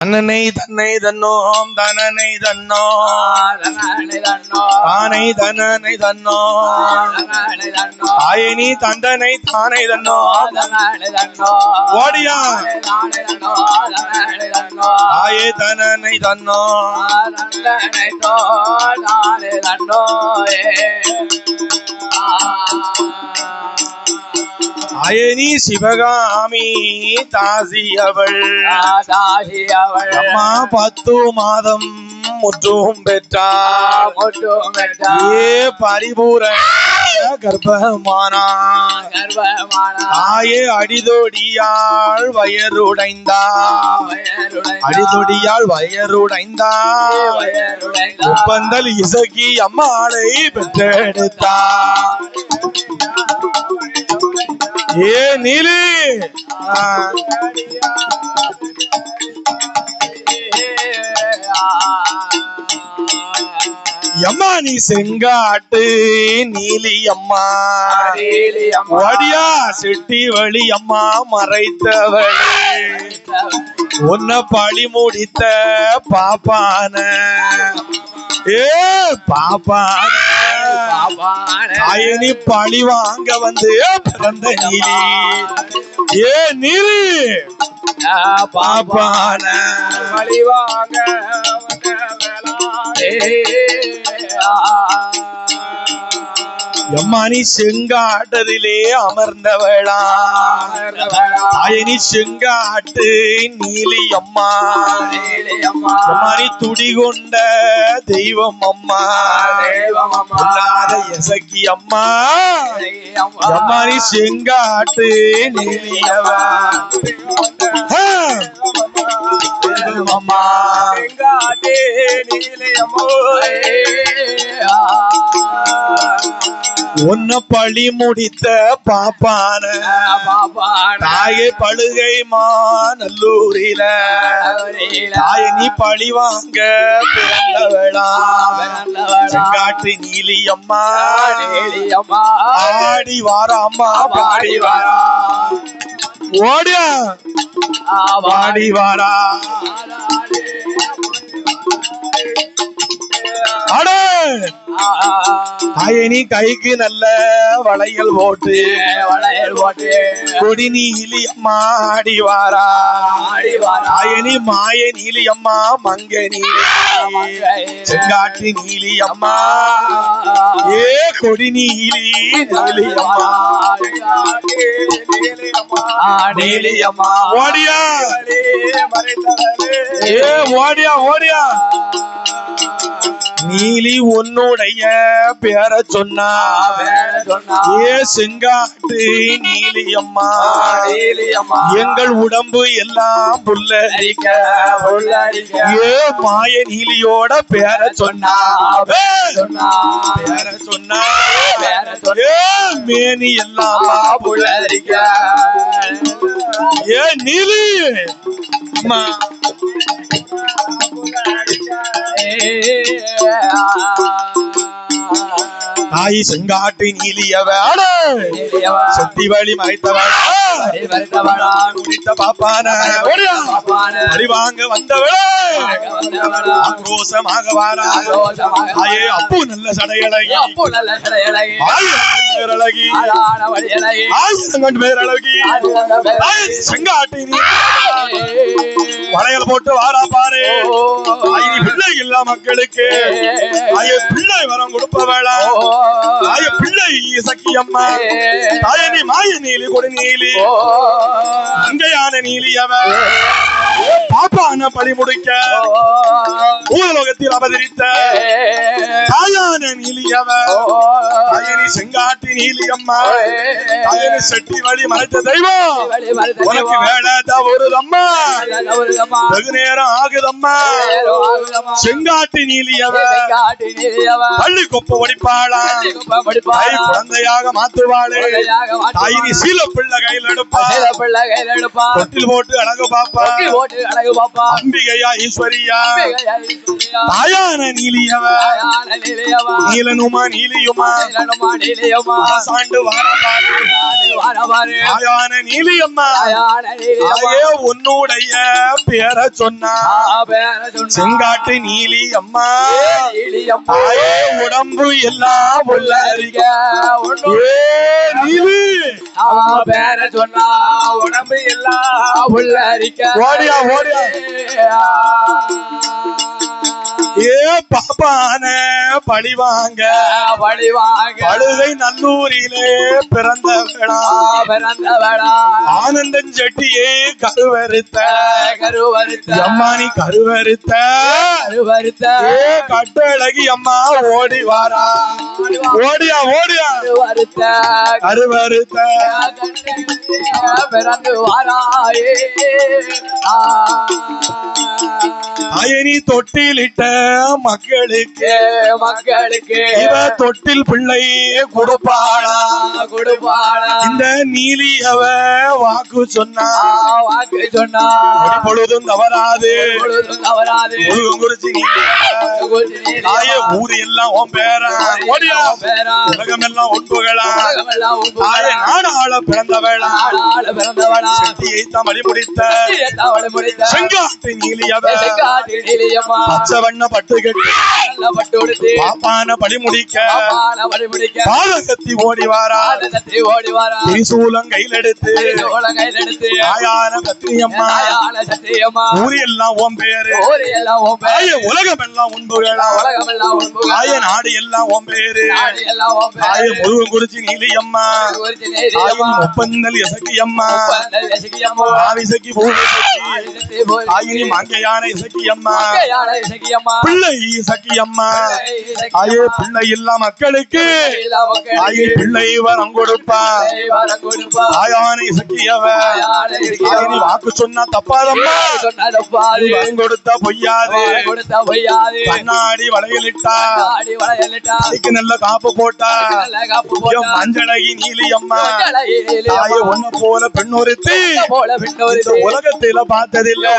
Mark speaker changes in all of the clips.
Speaker 1: தன்னனை தன்னை தன்னோம் தனனை தன்னோ தானை தனனை தன்னோ ஆயனி தந்தனை தானை தன்னோ ஓடியா ஆயே தனனை தன்னோ அயனி சிவகாமி தாசி அவள் அம்மா 10 மாதம் முற்றும் பெற்றார் ஏ பரிபூரண கர்ப்பமானா தாயே அடிதொடியாள் வயருடைந்தாள் ஒப்பந்தல் இசக்கி அம்மாளை பெற்றெடுத்தார் ஏ நீலி அம்மா நீ செங்காட்டு நீலி அம்மா வடியா செட்டி வழி அம்மா மறைத்தவளே உன்னை பழி முடித்த பாப்பான ஏ பாப்பான தாயனி பழி வாங்க வந்து பிறந்த நீலி ஏ நீலி பாப்பான பழி வாங்க எம்மானி செங்காட்டதிலே அமர்ந்தவளா தாயனி செங்காட்டு நீலி அம்மா எம்மானி துடிகொண்ட தெய்வம் அம்மா எசக்கி அம்மா எம்மானி செங்காட்டு நீலியவா அம்மா செங்காட்டு நீலியம்மோ உன்ன பழி முடித்த பாப்பான தாயை பழுகை நல்லூரில தாயை நீ பழி வாங்க பிறந்தவளா செங்காட்டு நீலி அம்மா ஆடி வாரா அம்மா பாடி வாரா ஓடியா பாடி வாரா தாயனி கைக்கு நல்ல வளையல் போட்டு கொடி நீலி அம்மா ஆடி வாரா தாயனி மாய நீலி அம்மா மங்க நீலி செங்காட்டு நீலி அம்மா ஏ கொடி நீலி நீலி அம்மா நீலி அம்மா ஓடியா ஏ ஓடியா ஓடியா நீலி உன்னுடைய பேர சொன்னா ஏ செங்காட்டு நீலி அம்மா எங்கள் உடம்பு எல்லாம் புல்லரிக்க ஏ மாய நீலியோட பேர சொன்னா பேர சொன்னா ஏ மேனி எல்லாம் புல்லரிக்க ஏ நீலி அம்மா தாய் செங்காட்டு நீலியவள சக்தி வழி மறைத்தவளா குடித்த பாப்பான வாங்க வந்தவளே ஆக்ரோஷமாக வாரா தாயே அப்பு நல்ல சடையழகி பேரழகி பேரழகி செங்காட்டு வளையல் போட்டு வாரா பாரு பிள்ளை இல்ல மக்களுக்கு பிள்ளை வரம் கொடுப்பவளா தாய பிள்ளை சக்கி அம்மா தாயனி மாய நீலி கொடி நீலி அங்கையான நீலி அவ பாப்பான பழி முடிக்க பூலோகத்தில் அவதரித்த தாயான நீலி அவ தாயனி செங்காட்டி நீலி அம்மா தாயனி செட்டி வழி மறைத்த தெய்வம் உனக்கு வேலை தவறுதம்மா வெகு நேரம் ஆகுதம்மா செங்காட்டி நீலி அவ பள்ளி கொப்ப ஒடிப்பாளா தாய் குழந்தையாக மாத்துவாளே தாயினி சீல பிள்ளை கையில் எடுப்பா தொட்டில் போட்டு அழகு பாப்பா அம்பிகையா ஈஸ்வரியா தாயான நீலியவ நீலனுமா நீலியுமா சாண்டு வாரபாரு தாயான நீலியம்மா உன்னுடைய பேரை சொன்னா செங்காட்டு நீலி அம்மா உடம்பு எல்லாம் நீலி
Speaker 2: பேரை சொன்னா உடம்பு எல்லாம்
Speaker 1: ஓடியா ஓடியா பாப்பான பழிவாங்க பழுகை நல்லூரிலே பிறந்தவளா ஆனந்தன் செட்டியே கருவறுத்த அம்மானி கருவறுத்த கட்டழகி அம்மா ஓடி வாரா ஓடியா ஓடியா கருவறுத்த
Speaker 2: பிறந்து வாராயே
Speaker 1: அயனி தொட்டிலிட்ட மக்களுக்கு இவ தொட்டில் பிள்ளை கொடுப்பாளா இந்த நீலியவ வாக்கு சொன்னா பொழுதும் தவறாது குறிச்சி தாயே ஊரு எல்லாம் உன் பேரா உலகம் எல்லாம் ஒன்புகளா தாயே நாடாள பிறந்தவளா சக்தியை தமிழி முடித்த செங்காட்டு நீலியவ பச்சை வண்ண பட்டு கட்டி பாப்பான படி முடிக்க பாதகத்தி ஓடி வாரா திரிசூலம் கையில் எடுத்து ஆயான கத்திரியம்மா ஊரி எல்லாம் ஓம் பேரு உலகம் எல்லாம் உண்புகளா ஆய நாடு எல்லாம் ஓம் பேரு ஆய முருகன் குறிச்சி நீலியம்மா முப்பந்தல் இசக்கியம்மா ஆவிசக்கி பூவிசக்கி ஆயினி மாங்கையான இசக்கியம்மா பிள்ளை சக்கியம்மா ஆயே பிள்ளை இல்ல மக்களுக்கு ஆயே பிள்ளை வரம் கொடுப்பா ஆயானை சக்கியவ ஆயினி வாக்கு சொன்னா தப்பாதம்மா வரம் கொடுத்தா பொய்யாது கண்ணாடி வளையலிட்டா அதுக்கு நல்ல காப்பு போட்டா மஞ்சளகி நீலியம்மா ஆயே ஒன்ன போல பெண்ணொருத்தி உலகத்தில பார்த்ததில்லை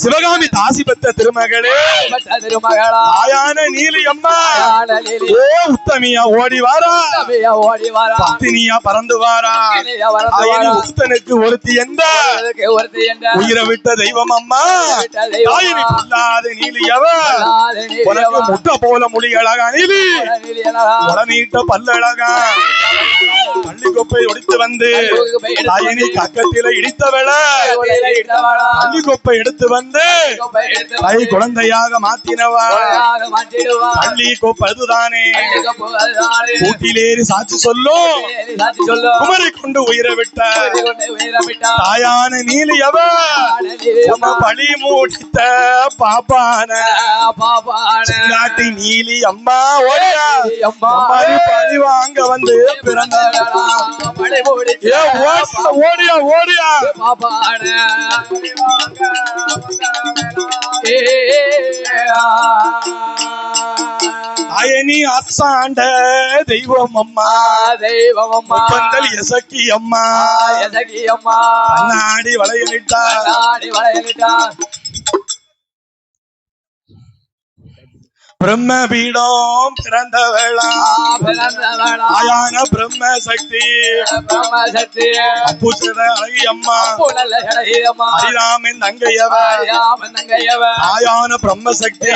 Speaker 1: சிவகாமி தாசி பெற்ற திருமகளே ஆயான நீலி அம்மா உத்தமியா ஓடி வாரா பத்தினியா பறந்து வாரா உத்தனுக்கு ஒருத்தி எந்த உயிரை விட்ட தெய்வம் அம்மா தாயினி இல்லாத நீலியவ உனக்கு முட்டை போல மொழி அழகா நீலி உடனீட்ட பல்லழகா பள்ளிக்கொப்பை ஒடித்து வந்து தாயினி கக்கத்தில இடித்தவள பள்ளிக்கொப்பை எடுத்து வந்து கை குழந்தையாக மாத்தினவா பள்ளி கோப்பதுதானே கூட்டிலேறி சாட்சி சொல்லும் குமரை கொண்டு உயிரை விட்ட தாயான நீலியவ பழி மூடித்த பாப்பான நீலி அம்மா ஓடியா பழி வாங்க வந்து பிறந்த ஓடியா ஓடியா அயனி அரசாண்ட தெய்வம் அம்மா பந்தல் எசக்கி அம்மா கண்ணாடி வளையலிட்டா பிரம்ம பீடம் பிறந்தவளா ஆயான பிரம்ம சக்தி பூச்சட அழகி அம்மா ஹரிராமன் தங்கையவ ஆயான பிரம்ம சக்தி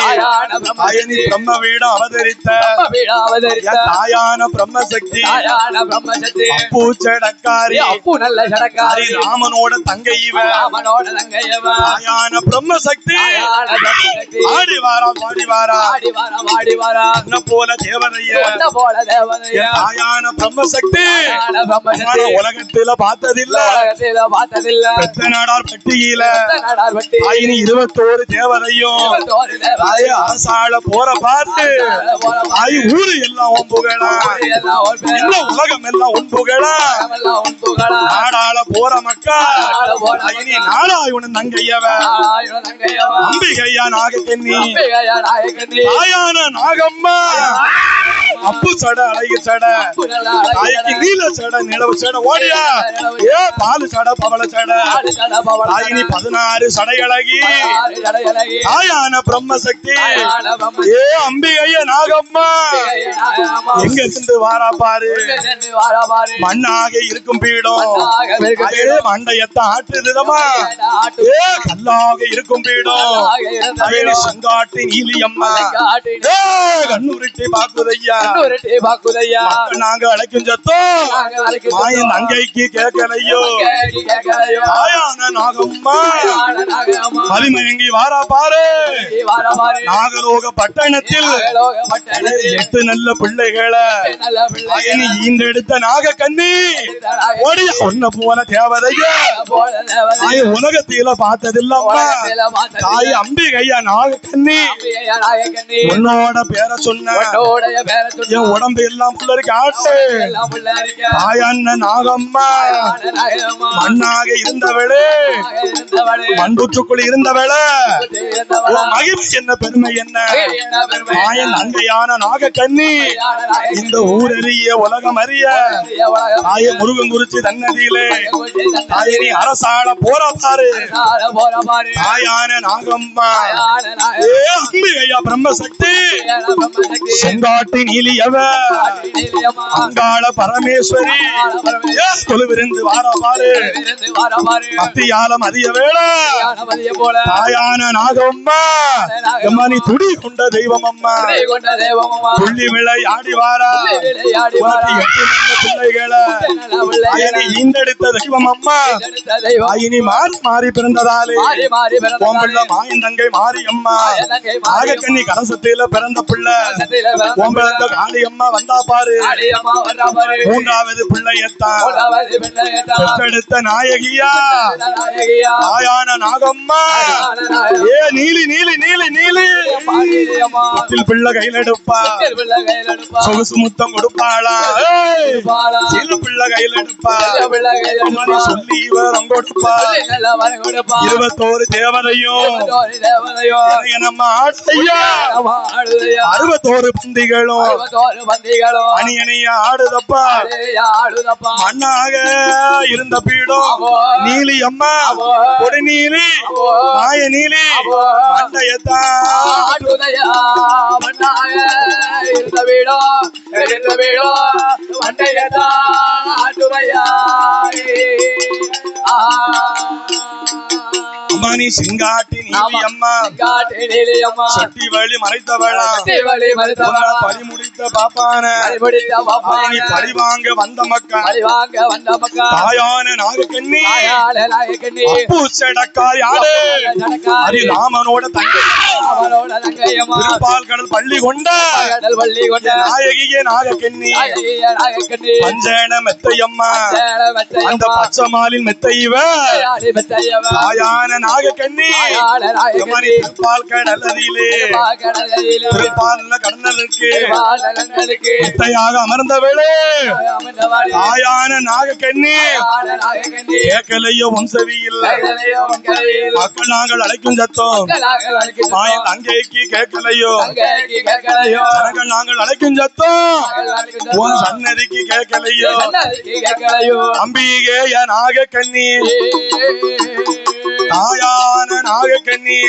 Speaker 1: ஆயனி பிரம்ம பீடம் அவதரித்த ஆயான பிரம்ம சக்தி பூச்சடக்காரி ஹரிராமனோட தங்கை இவ ஆயான பிரம்ம சக்தி ஆடி வாரா பாடி வாரா போல தேவதைய தாயான பிரம்ம சக்தி உலகத்தில பார்த்ததில்லை நாடார் பட்டியில 21 தேவதையும் அரசாள போற பார்த்து ஊரு எல்லாம் ஒன்புகளா இந்த உலகம் எல்லாம் ஒன்புகளா நாடாள போற மக்கா நாடாயுடன் நங்கையவ அம்பிகையா நாகக்கண்ணி ஆயான நாகம்மா அப்பு சடை அழகு சடை தாய்க்கு நீல சடை நிலவு சடை ஓடியா ஏ பாலு சடை பவள சடை தாயினி 16 சடை அழகி தாயான பிரம்மசக்தி ஏ அம்பிகைய நாகம்மா எங்க இருந்து வாரா பாரு மண்ணாக இருக்கும் பீடம் மண்டையத்தை ஆற்றுதுதமா ஏ கல்லாக இருக்கும் பீடம் செங்காட்டு நீலியம்மா ஏ கண்ணுருட்டி பாக்குதையா நாங்க அழைக்கும் சத்தம் மாயன் அங்கைக்கு கேட்கலையோ தாயான நாகம்மா மதிமயங்கி வாரா பாரு நாகலோக பட்டணத்தில் 8 நல்ல பிள்ளைகளை ஈண்டெடுத்த நாக கண்ணி ஓடிய ஒன்ன போல தேவதையா உலகத்தில பார்த்ததில்லம்மா தாய் அம்பிகையா நாக கண்ணி உன்னோட பேரை சொன்ன என் உடம்பு எல்லாம் பிள்ளருக்கு ஆட்டு தாயண்ண நாகம்மா மண்ணாக இருந்தவளே மண்புற்றுக்குள் இருந்தவளே மகிமை என்ன பெருமை என்ன மாயன் அங்கையான நாக கண்ணி இந்த ஊரறிய உலகம் அறிய தாய முருகன் குறிச்சி தன்னதியிலே தாயனி அரசாள போற பாரு தாயான நாகம்மா ஏ அம்பிகையா பிரம்மசக்தி செங்காட்டு நீலியவ அங்காள பரமேஸ்வரி ஏ கொலுவிருந்து வாரா பாரு மத்தியாலம் அதிக வேளை தாயான நாகம்மா அம்மா நீ துடி கொண்ட தெய்வம் அம்மா புள்ளி விளை ஆடி வாரா பிள்ளைகளை ஈண்டெடுத்த தெய்வம் அம்மா இனி மாறி மாறி பிறந்ததாலே மாயன் தங்கை மாறி அம்மா நாகக்கண்ணி கலசத்தில பிறந்த பிள்ளை ஓம்பிழந்த காளி அம்மா வந்தா பாரு 3வது பிள்ளையத்தான் பெற்றெடுத்த நாயகியா தாயான நாகம்மா ஏ நீலி நீலி நீலி நீலி பிள்ளை கையில் எடுப்பா சொகுசு முத்தம் கொடுப்பாளா சிறு பிள்ளை கையில் எடுப்பா சொல்லி வரம் கொடுப்பா 21 தேவதையும் நம்ம ஆட்டையா 61 பந்திகளும் அணி அணியா ஆடுதப்பா மண்ணாக இருந்த பீடம் நீலி அம்மா கொடி நீலி மாய நீலி மண்டையத்தான் அம்மானி சிங்காட்டி நீலி அம்மா சட்டி வழி மறைத்தவளா பறிமுடித்த பாப்பான நீ பழி வாங்க வந்த மக்கா தாயான நாகக்கண்ணி அப்பு செடக்காய் ஆடு அது ராமனோட திருப்பால் கடல் பள்ளி கொண்ட நாயகியே நாகக்கண்ணி பஞ்சேன மெத்தையம்மா அந்த பச்சமாலின் மெத்தைவ தாயான நாகக்கண்ணி திருப்பால் கடலிலே திருப்பால் கடலுக்கு மெத்தையாக அமர்ந்தவளே தாயான நாகக்கண்ணி கேட்கலையோ வம்சவியில் மக்கள் நாங்கள் அழைக்கும் சத்தம் மாயன் அங்கேக்கு கேட்கலையோ ஜனங்கள் நாங்கள் அழைக்கும் சத்தம் உன் சன்னதிக்கு கேட்கலையோ அம்பிகே நாகக்கண்ணி தாயான நாகக்கண்ணி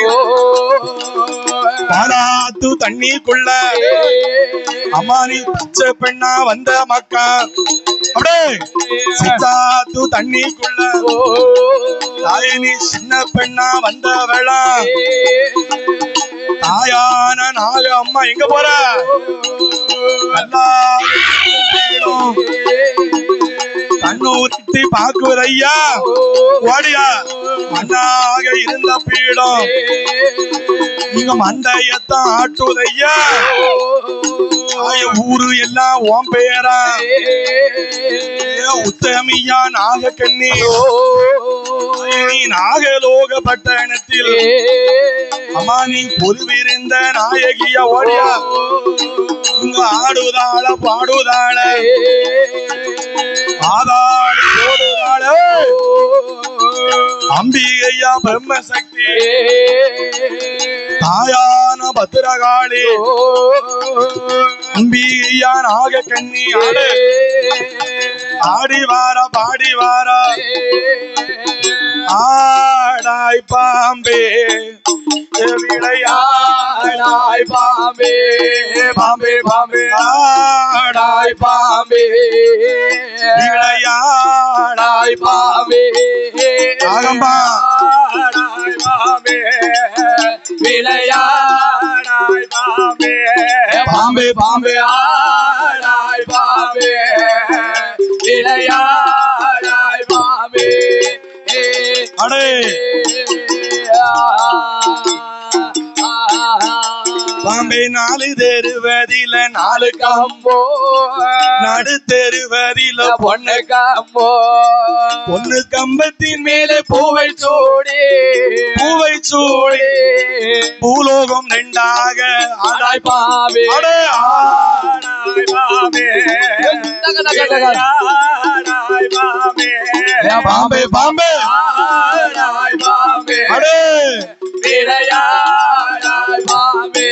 Speaker 1: பாலாத்து தண்ணீருக்குள்ள அம்மா நீ பச்சை பெண்ணா வந்த மக்கா அப்படியே சித்தாத்து தண்ணீருக்குள்ள தாயினி சின்ன பெண்ணா வந்த வேளா தாயான நாக அம்மா எங்க போற கண்ணூத்தி பாக்குறையா ஓடியா மண்ணாக இருந்த பீடம் நீங்க மண்டையத்தான் ஆட்டுதையா ஊரு எல்லாம் ஓம் பெயரா உத்தமியா நாகக்கண்ணி நீ நாகலோக பட்டணத்தில் அம்மா நீ பொதுவிருந்த நாயகியா ஓடியா உங்க ஆடுதாள பாடுதாள ஆதாளி போடுதாள அம்பிகையா பிரம்மசக்தி தாயான பத்திரகாளி அம்பிகையா நாக கண்ணி ஆடி வாரா பாடி வாரா ஆடாய் பாம்பே
Speaker 2: விளையாடாய் பாம்பே பாம்பே பாம்பே ஆடாய் பாம்பே
Speaker 1: விளையாடாய்
Speaker 2: பாம்பே
Speaker 1: ஆகம்பா
Speaker 2: ஆடாய் பாம்பே விளையாடாய் பாம்பே
Speaker 1: பாம்பே பாம்பே
Speaker 2: ஆடாய் பாம்பே விளையாடாய் பாம்பே
Speaker 1: அடே பாம்பே நாலு தெருவதில நாலு
Speaker 2: கம்போ
Speaker 1: நடு தெருவதில
Speaker 2: பொண்ணு கம்போ
Speaker 1: பொண்ணு கம்பத்தின்
Speaker 2: மேலே பூவை சூடி
Speaker 1: பூவை சூடி பூலோகம் ரெண்டாக
Speaker 2: ஆடாய் பாம்பே
Speaker 1: அடே
Speaker 2: ஆடாய் பாம்பே ஆடாய் பாம்பே
Speaker 1: பாம்பே பாம்பே
Speaker 2: ஆடாய் பாம்பே
Speaker 1: அடே
Speaker 2: விளையாடாய் பாம்பே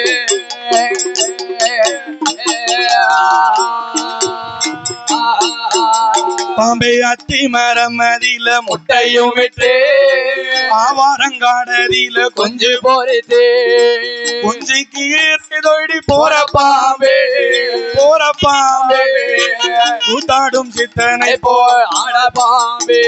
Speaker 1: பாம்பே அத்தி மரம் அதில
Speaker 2: முட்டையும் விட்டு
Speaker 1: ஆவாரங்காடதில
Speaker 2: கொஞ்சு பொறித்து
Speaker 1: கொஞ்சிக்கு தொடி போற
Speaker 2: பாம்பே
Speaker 1: போற பாம்பே கூத்தாடும் சித்தனை
Speaker 2: போ ஆட பாம்பே